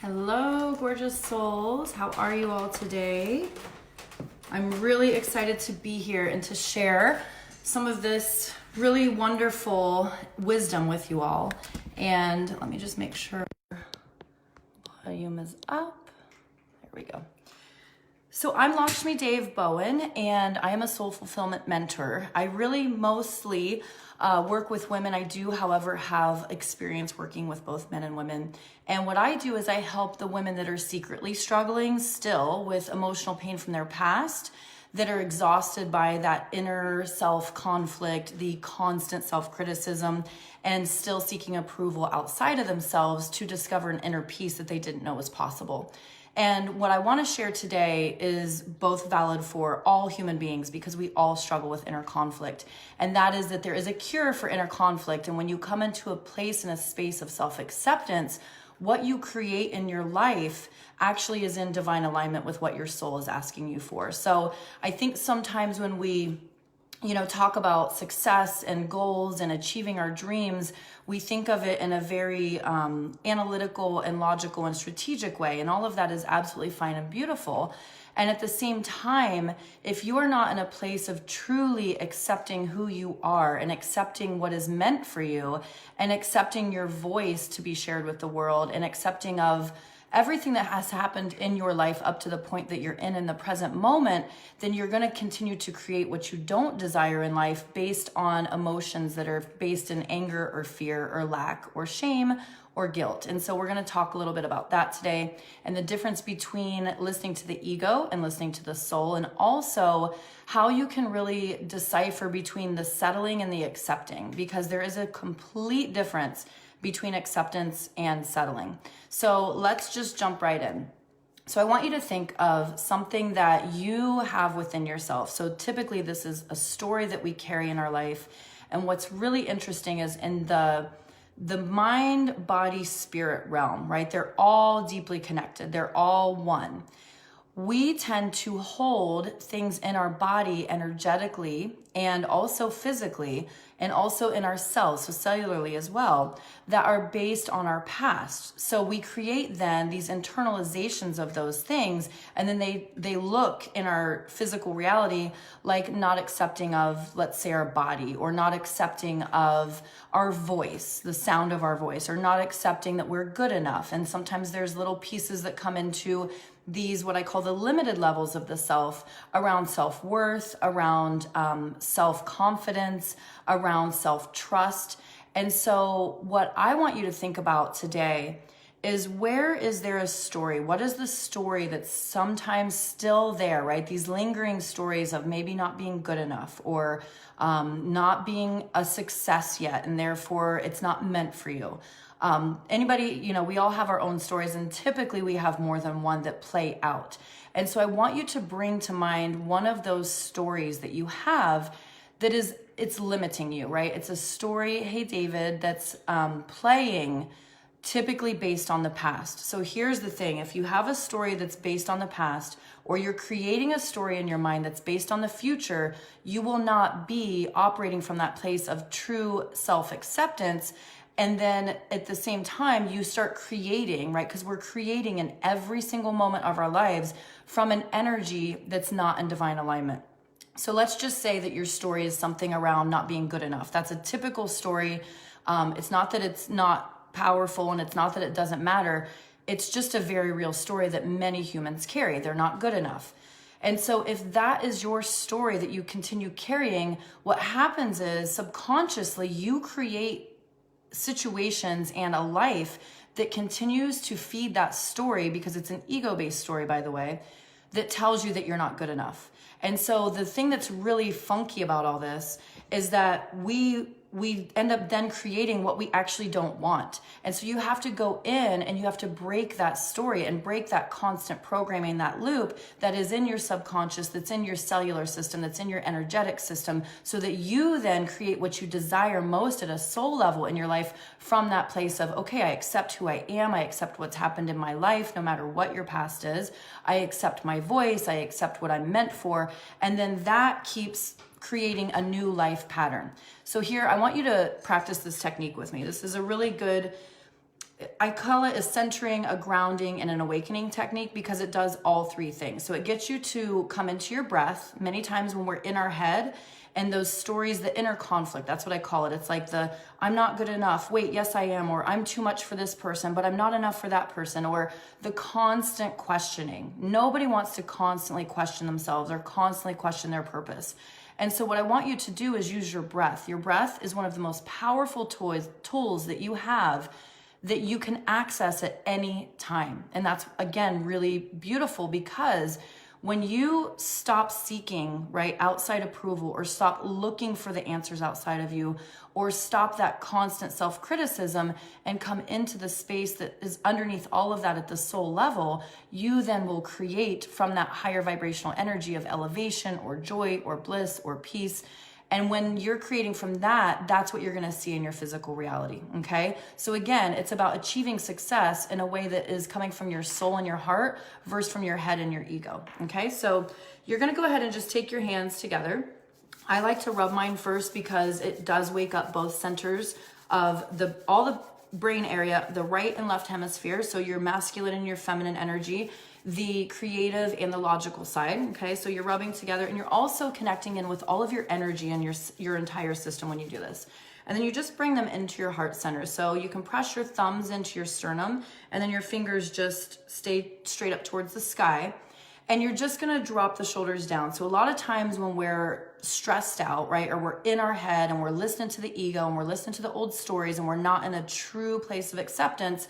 Hello, gorgeous souls. How are you all today? I'm really excited to be here and to share some of this really wonderful wisdom with you all. And let me just make sure volume is up. There we go. So I'm Lakshmi Dave Bowen, and I am a soul fulfillment mentor. I really mostly work with women. I do, however, have experience working with both men and women. And what I do is I help the women that are secretly struggling still with emotional pain from their past, that are exhausted by that inner self conflict, the constant self-criticism, and still seeking approval outside of themselves to discover an inner peace that they didn't know was possible. And what I want to share today is both valid for all human beings because we all struggle with inner conflict. And that is that there is a cure for inner conflict. And when you come into a place and a space of self-acceptance, what you create in your life actually is in divine alignment with what your soul is asking you for. So I think sometimes when we talk about success and goals and achieving our dreams, we think of it in a very analytical and logical and strategic way. And all of that is absolutely fine and beautiful. And at the same time, if you are not in a place of truly accepting who you are and accepting what is meant for you and accepting your voice to be shared with the world and accepting of everything that has happened in your life up to the point that you're in the present moment, then you're going to continue to create what you don't desire in life based on emotions that are based in anger or fear or lack or shame or guilt. And so we're going to talk a little bit about that today and the difference between listening to the ego and listening to the soul, and also how you can really decipher between the settling and the accepting, because there is a complete difference between acceptance and settling. So let's just jump right in. So I want you to think of something that you have within yourself. So typically this is a story that we carry in our life. And what's really interesting is in the mind, body, spirit realm, right? They're all deeply connected. They're all one. We tend to hold things in our body energetically and also physically and also in our cells, so cellularly as well, that are based on our past. So we create then these internalizations of those things, and then they look in our physical reality like not accepting of, let's say, our body, or not accepting of our voice, the sound of our voice, or not accepting that we're good enough. And sometimes there's little pieces that come into these, what I call the limited levels of the self, around self-worth, around self-confidence, around self-trust. And so what I want you to think about today is, where is there a story? What is the story that's sometimes still there, right? These lingering stories of maybe not being good enough, or not being a success yet, and therefore it's not meant for you. Anybody, we all have our own stories, and typically we have more than one that play out. And so I want you to bring to mind one of those stories that you have that it's limiting you, right? It's a story, hey David, that's playing typically based on the past. So here's the thing: if you have a story that's based on the past, or you're creating a story in your mind that's based on the future, you will not be operating from that place of true self-acceptance. And then at the same time, you start creating, right? Because we're creating in every single moment of our lives from an energy that's not in divine alignment. So let's just say that your story is something around not being good enough. That's a typical story. It's not that it's not powerful, and it's not that it doesn't matter. It's just a very real story that many humans carry. They're not good enough. And so if that is your story that you continue carrying, what happens is subconsciously you create situations and a life that continues to feed that story, because it's an ego-based story, by the way, that tells you that you're not good enough. And so the thing that's really funky about all this is that we end up then creating what we actually don't want. And so you have to go in and you have to break that story and break that constant programming, that loop that is in your subconscious, that's in your cellular system, that's in your energetic system, so that you then create what you desire most at a soul level in your life from that place of, okay, I accept who I am. I accept what's happened in my life, no matter what your past is. I accept my voice. I accept what I'm meant for. And then that keeps creating a new life pattern. So here, I want you to practice this technique with me. This is a really good I call it a centering, a grounding, and an awakening technique because it does all three things. So it gets you to come into your breath. Many times when we're in our head and those stories, the inner conflict, that's what I call it. It's like the, I'm not good enough. Wait, yes, I am. Or I'm too much for this person, but I'm not enough for that person. Or the constant questioning. Nobody wants to constantly question themselves or constantly question their purpose. And so what I want you to do is use your breath. Your breath is one of the most powerful tools that you have that you can access at any time. And that's, again, really beautiful because when you stop seeking, right, outside approval, or stop looking for the answers outside of you, or stop that constant self-criticism and come into the space that is underneath all of that at the soul level, you then will create from that higher vibrational energy of elevation or joy or bliss or peace. And when you're creating from that, that's what you're going to see in your physical reality. Okay. So again, it's about achieving success in a way that is coming from your soul and your heart versus from your head and your ego. Okay. So you're going to go ahead and just take your hands together. I like to rub mine first because it does wake up both centers of all the brain area, the right and left hemisphere. So your masculine and your feminine energy, the creative and the logical side. Okay, so you're rubbing together and you're also connecting in with all of your energy and your entire system when you do this. And then you just bring them into your heart center. So you can press your thumbs into your sternum and then your fingers just stay straight up towards the sky. And you're just gonna drop the shoulders down. So a lot of times when we're stressed out, right, or we're in our head and we're listening to the ego and we're listening to the old stories and we're not in a true place of acceptance,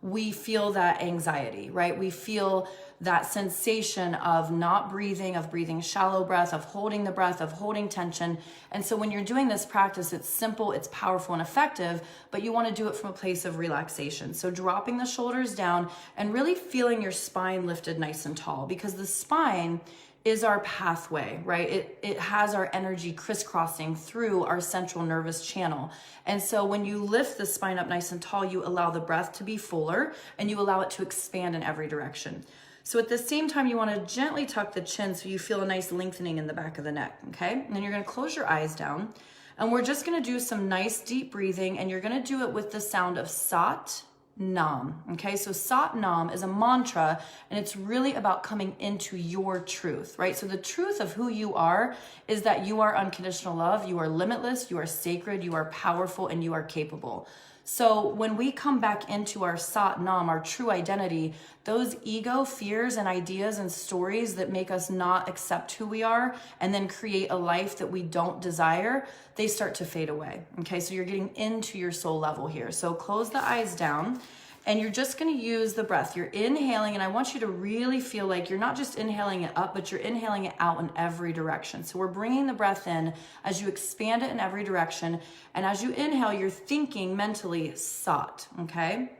we feel that anxiety, right? We feel that sensation of not breathing, of breathing shallow breath, of holding the breath, of holding tension. And so when you're doing this practice, it's simple, it's powerful and effective, but you want to do it from a place of relaxation. So dropping the shoulders down and really feeling your spine lifted nice and tall, because the spine is our pathway, right? It has our energy crisscrossing through our central nervous channel. And so when you lift the spine up nice and tall, you allow the breath to be fuller and you allow it to expand in every direction. So at the same time, you want to gently tuck the chin so you feel a nice lengthening in the back of the neck, okay? And then you're going to close your eyes down and we're just going to do some nice deep breathing, and you're going to do it with the sound of Sat Nam. Okay, so Sat Nam is a mantra and it's really about coming into your truth, right? So the truth of who you are is that you are unconditional love, you are limitless, you are sacred, you are powerful, and you are capable. So when we come back into our Sat Nam, our true identity, those ego, fears, and ideas and stories that make us not accept who we are and then create a life that we don't desire, they start to fade away. Okay, so you're getting into your soul level here. So close the eyes down and you're just going to use the breath. You're inhaling, and I want you to really feel like you're not just inhaling it up, but you're inhaling it out in every direction. So we're bringing the breath in as you expand it in every direction. And as you inhale, you're thinking mentally Sat, okay?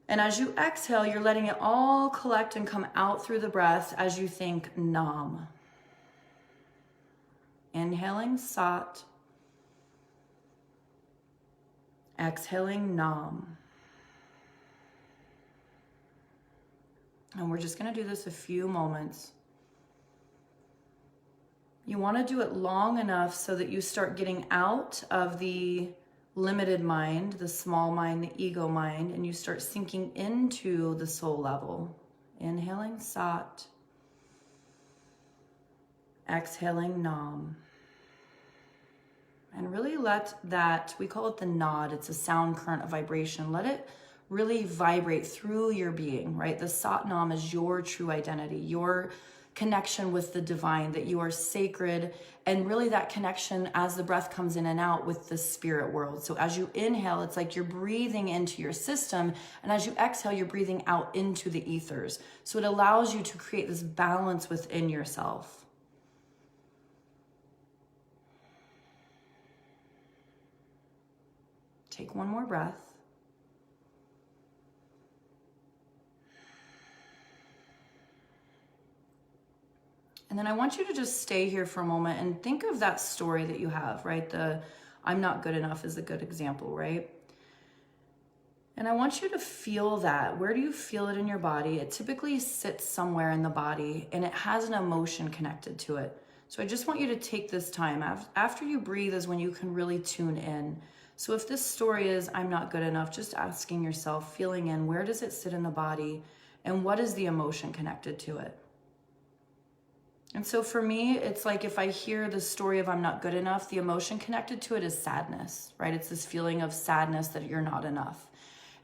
And as you exhale, you're letting it all collect and come out through the breath as you think Nam. Inhaling Sat. Exhaling Nam. And we're just going to do this a few moments. You want to do it long enough so that you start getting out of the limited mind, the small mind, the ego mind, and you start sinking into the soul level. Inhaling Sat. Exhaling Nam. And really let that, we call it the nod, it's a sound current of vibration. Let it really vibrate through your being, right? The Sat Nam is your true identity, your connection with the divine, that you are sacred, and really that connection as the breath comes in and out with the spirit world. So as you inhale, it's like you're breathing into your system, and as you exhale, you're breathing out into the ethers. So it allows you to create this balance within yourself. Take one more breath. And then I want you to just stay here for a moment and think of that story that you have, right? The I'm not good enough is a good example, right? And I want you to feel that. Where do you feel it in your body? It typically sits somewhere in the body and it has an emotion connected to it. So I just want you to take this time. After you breathe is when you can really tune in. So if this story is I'm not good enough, just asking yourself, feeling in, where does it sit in the body and what is the emotion connected to it? And so for me, it's like if I hear the story of I'm not good enough, the emotion connected to it is sadness, right? It's this feeling of sadness that you're not enough.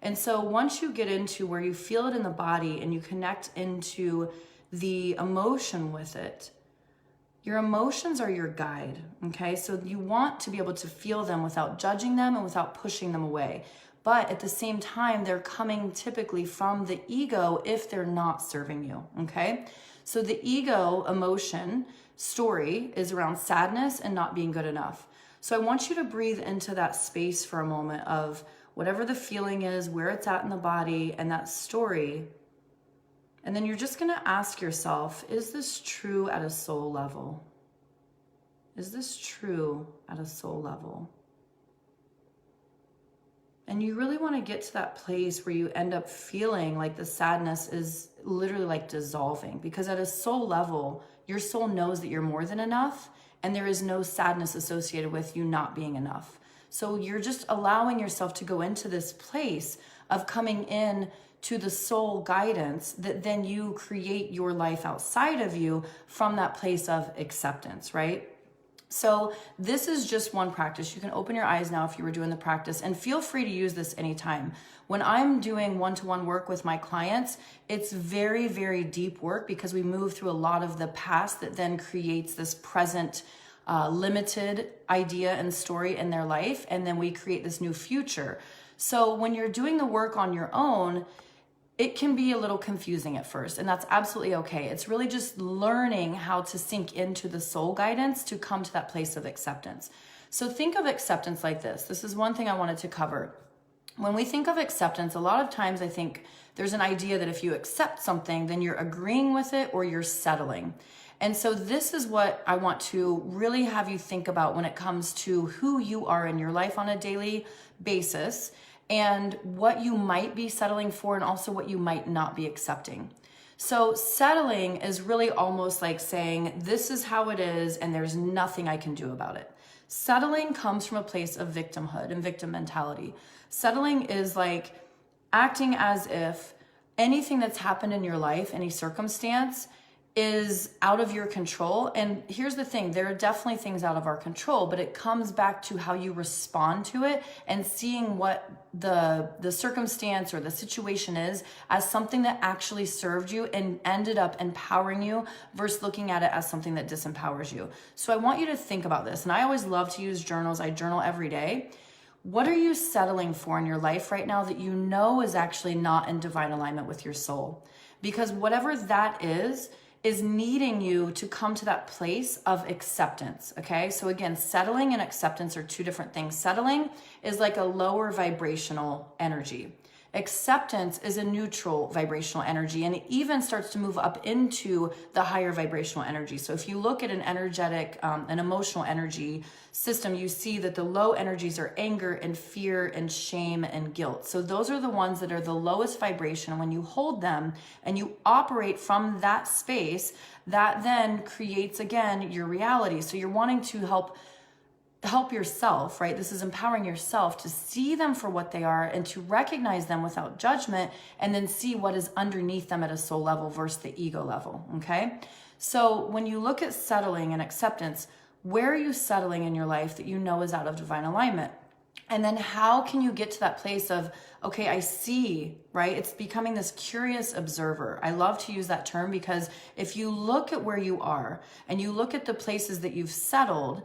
And so once you get into where you feel it in the body and you connect into the emotion with it, your emotions are your guide, okay? So you want to be able to feel them without judging them and without pushing them away. But at the same time, they're coming typically from the ego if they're not serving you, okay? So the ego emotion story is around sadness and not being good enough. So I want you to breathe into that space for a moment of whatever the feeling is, where it's at in the body, and that story. And then you're just going to ask yourself, is this true at a soul level? Is this true at a soul level? And you really want to get to that place where you end up feeling like the sadness is literally like dissolving, because at a soul level, your soul knows that you're more than enough and there is no sadness associated with you not being enough. So you're just allowing yourself to go into this place of coming in to the soul guidance that then you create your life outside of you from that place of acceptance, right? So this is just one practice. You can open your eyes now if you were doing the practice, and feel free to use this anytime. When I'm doing one-to-one work with my clients, it's very, very deep work because we move through a lot of the past that then creates this present limited idea and story in their life, and then we create this new future. So when you're doing the work on your own, it can be a little confusing at first, and that's absolutely okay. It's really just learning how to sink into the soul guidance to come to that place of acceptance. So think of acceptance like this. This is one thing I wanted to cover. When we think of acceptance, a lot of times I think there's an idea that if you accept something, then you're agreeing with it or you're settling. And so this is what I want to really have you think about when it comes to who you are in your life on a daily basis, and what you might be settling for, and also what you might not be accepting. So settling is really almost like saying, this is how it is and there's nothing I can do about it. Settling comes from a place of victimhood and victim mentality. Settling is like acting as if anything that's happened in your life, any circumstance, is out of your control. And here's the thing, there are definitely things out of our control, but it comes back to how you respond to it and seeing what the circumstance or the situation is as something that actually served you and ended up empowering you versus looking at it as something that disempowers you. So I want you to think about this. And I always love to use journals. I journal every day. What are you settling for in your life right now that you know is actually not in divine alignment with your soul? Because whatever that is needing you to come to that place of acceptance, okay? So again, settling and acceptance are two different things. Settling is like a lower vibrational energy. Acceptance is a neutral vibrational energy, and it even starts to move up into the higher vibrational energy. So if you look at an energetic, an emotional energy system, you see that the low energies are anger and fear and shame and guilt. So those are the ones that are the lowest vibration. When you hold them and you operate from that space, that then creates, again, your reality. So you're wanting to help yourself, right? This is empowering yourself to see them for what they are and to recognize them without judgment, and then see what is underneath them at a soul level versus the ego level, okay? So when you look at settling and acceptance, where are you settling in your life that you know is out of divine alignment? And then how can you get to that place of, okay, I see, right? It's becoming this curious observer. I love to use that term because if you look at where you are and you look at the places that you've settled,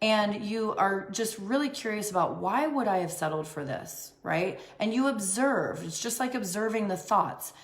and you are just really curious about, why would I have settled for this, right? And you observe. It's just like observing the thoughts.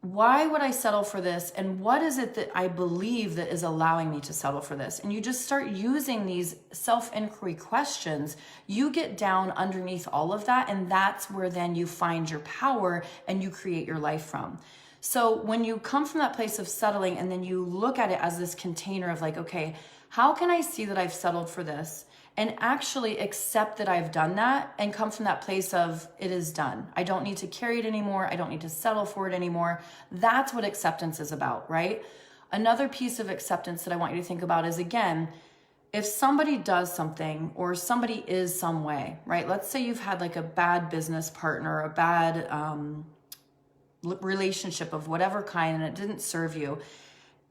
Why would I settle for this? And what is it that I believe that is allowing me to settle for this? And you just start using these self-inquiry questions. You get down underneath all of that, and that's where then you find your power and you create your life from. So when you come from that place of settling and then you look at it as this container of like, okay, how can I see that I've settled for this and actually accept that I've done that and come from that place of it is done. I don't need to carry it anymore. I don't need to settle for it anymore. That's what acceptance is about, right? Another piece of acceptance that I want you to think about is, again, if somebody does something or somebody is some way, right? Let's say you've had like a bad business partner, a bad relationship of whatever kind, and it didn't serve you.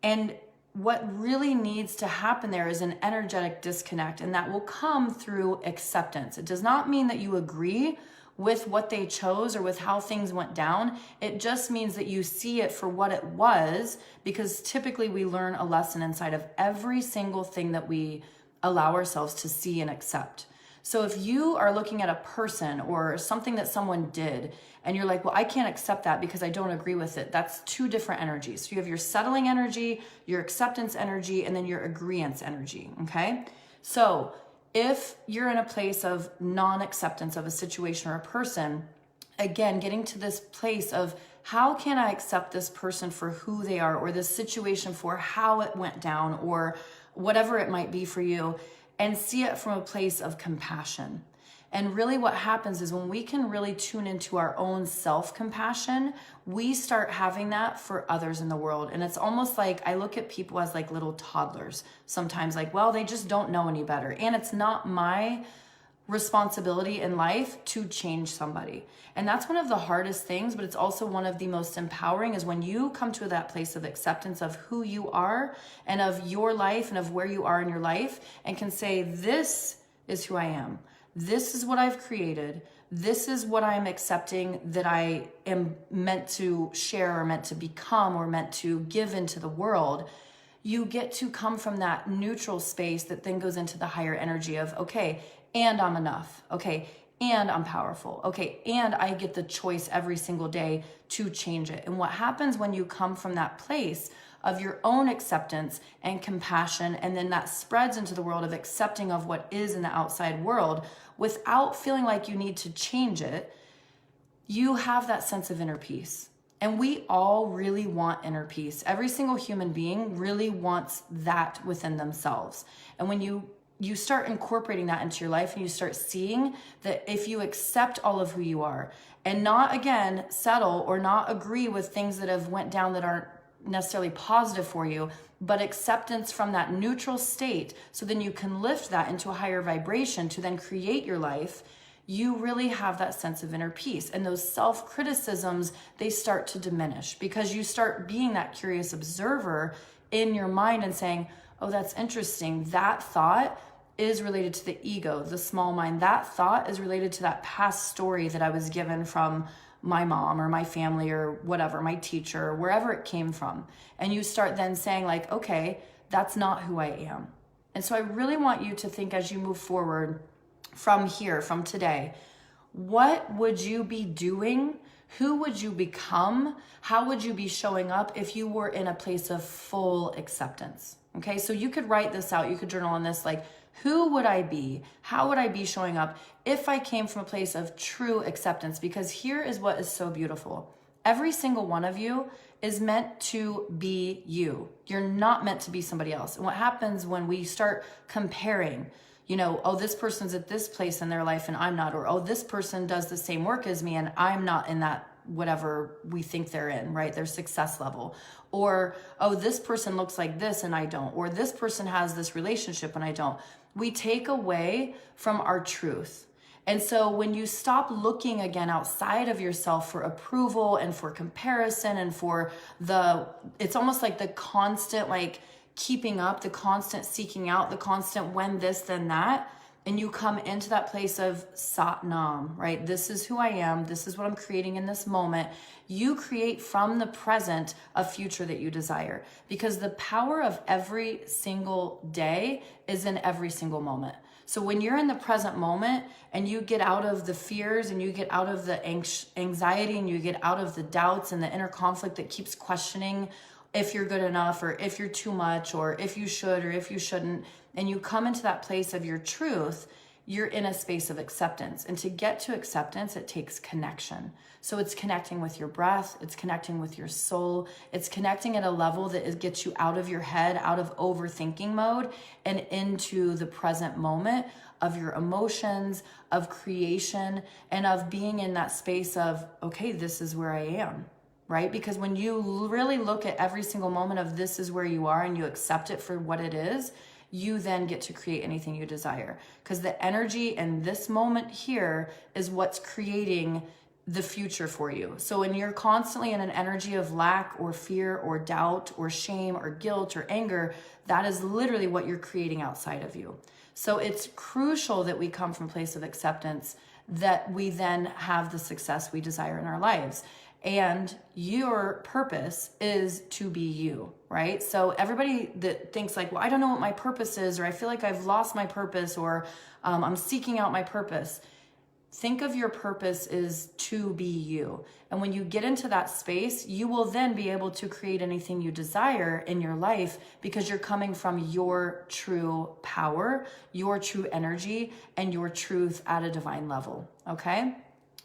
And what really needs to happen there is an energetic disconnect, and that will come through acceptance. It does not mean that you agree with what they chose or with how things went down. It just means that you see it for what it was, because typically we learn a lesson inside of every single thing that we allow ourselves to see and accept. So if you are looking at a person or something that someone did and you're like, well, I can't accept that because I don't agree with it, that's two different energies. So you have your settling energy, your acceptance energy, and then your agreeance energy, okay? So if you're in a place of non-acceptance of a situation or a person, again, getting to this place of how can I accept this person for who they are, or this situation for how it went down, or whatever it might be for you, and see it from a place of compassion. And really what happens is when we can really tune into our own self-compassion, we start having that for others in the world. And it's almost like I look at people as like little toddlers sometimes, like, well, they just don't know any better. And it's not my responsibility in life to change somebody. And that's one of the hardest things, but it's also one of the most empowering, is when you come to that place of acceptance of who you are and of your life and of where you are in your life, and can say, this is who I am. This is what I've created. This is what I'm accepting that I am meant to share or meant to become or meant to give into the world. You get to come from that neutral space that then goes into the higher energy of, okay, and I'm enough. Okay, and I'm powerful. Okay, and I get the choice every single day to change it. And what happens when you come from that place of your own acceptance and compassion, and then that spreads into the world of accepting of what is in the outside world without feeling like you need to change it, you have that sense of inner peace. And we all really want inner peace. Every single human being really wants that within themselves. And when you start incorporating that into your life, and you start seeing that if you accept all of who you are and not, again, settle or not agree with things that have went down that aren't necessarily positive for you, but acceptance from that neutral state, so then you can lift that into a higher vibration to then create your life, you really have that sense of inner peace. And those self-criticisms, they start to diminish, because you start being that curious observer in your mind and saying, oh, that's interesting. That thought is related to the ego, the small mind. That thought is related to that past story that I was given from my mom or my family or whatever, my teacher, wherever it came from. And you start then saying like, okay, that's not who I am. And so I really want you to think, as you move forward from here, from today, what would you be doing? Who would you become? How would you be showing up if you were in a place of full acceptance? Okay, so you could write this out. You could journal on this, like, who would I be? How would I be showing up if I came from a place of true acceptance? Because here is what is so beautiful. Every single one of you is meant to be you. You're not meant to be somebody else. And what happens when we start comparing, you know, oh, this person's at this place in their life and I'm not, or oh, this person does the same work as me and I'm not in that whatever we think they're in, right? Their success level. Or, oh, this person looks like this and I don't. Or this person has this relationship and I don't. We take away from our truth. And so when you stop looking again outside of yourself for approval and for comparison and for it's almost like the constant, like keeping up, the constant seeking out, the constant when this, then that. And you come into that place of Sat Nam, right? This is who I am. This is what I'm creating in this moment. You create from the present a future that you desire, because the power of every single day is in every single moment. So when you're in the present moment and you get out of the fears and you get out of the anxiety and you get out of the doubts and the inner conflict that keeps questioning if you're good enough or if you're too much or if you should or if you shouldn't, and you come into that place of your truth, you're in a space of acceptance. And to get to acceptance, it takes connection. So it's connecting with your breath, it's connecting with your soul, it's connecting at a level that gets you out of your head, out of overthinking mode, and into the present moment of your emotions, of creation, and of being in that space of, okay, this is where I am. Right? Because when you really look at every single moment of this is where you are and you accept it for what it is, you then get to create anything you desire. Because the energy in this moment here is what's creating the future for you. So when you're constantly in an energy of lack or fear or doubt or shame or guilt or anger, that is literally what you're creating outside of you. So it's crucial that we come from a place of acceptance, that we then have the success we desire in our lives. And your purpose is to be you, right? So everybody that thinks like, well, I don't know what my purpose is, or I feel like I've lost my purpose, or I'm seeking out my purpose. Think of your purpose is to be you. And when you get into that space, you will then be able to create anything you desire in your life, because you're coming from your true power, your true energy, and your truth at a divine level, okay?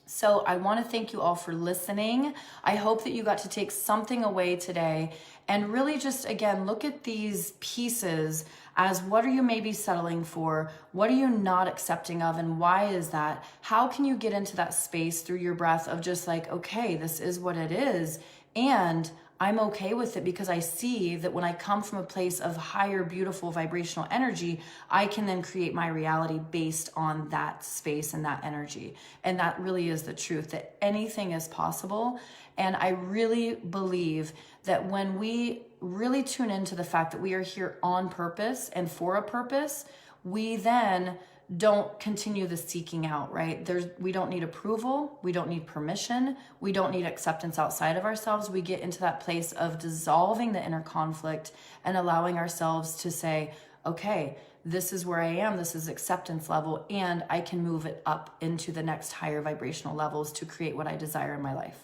So I want to thank you all for listening. I hope that you got to take something away today and really just, again, look at these pieces as what are you maybe settling for? What are you not accepting of? And why is that? How can you get into that space through your breath of just like, okay, this is what it is. And I'm okay with it, because I see that when I come from a place of higher, beautiful vibrational energy, I can then create my reality based on that space and that energy. And that really is the truth, that anything is possible. And I really believe that when we really tune into the fact that we are here on purpose and for a purpose, we then don't continue the seeking out, right? We don't need approval. We don't need permission. We don't need acceptance outside of ourselves. We get into that place of dissolving the inner conflict and allowing ourselves to say, okay, this is where I am. This is acceptance level, and I can move it up into the next higher vibrational levels to create what I desire in my life.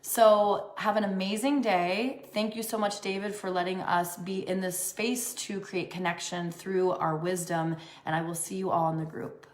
So have an amazing day. Thank you so much, David, for letting us be in this space to create connection through our wisdom. And I will see you all in the group.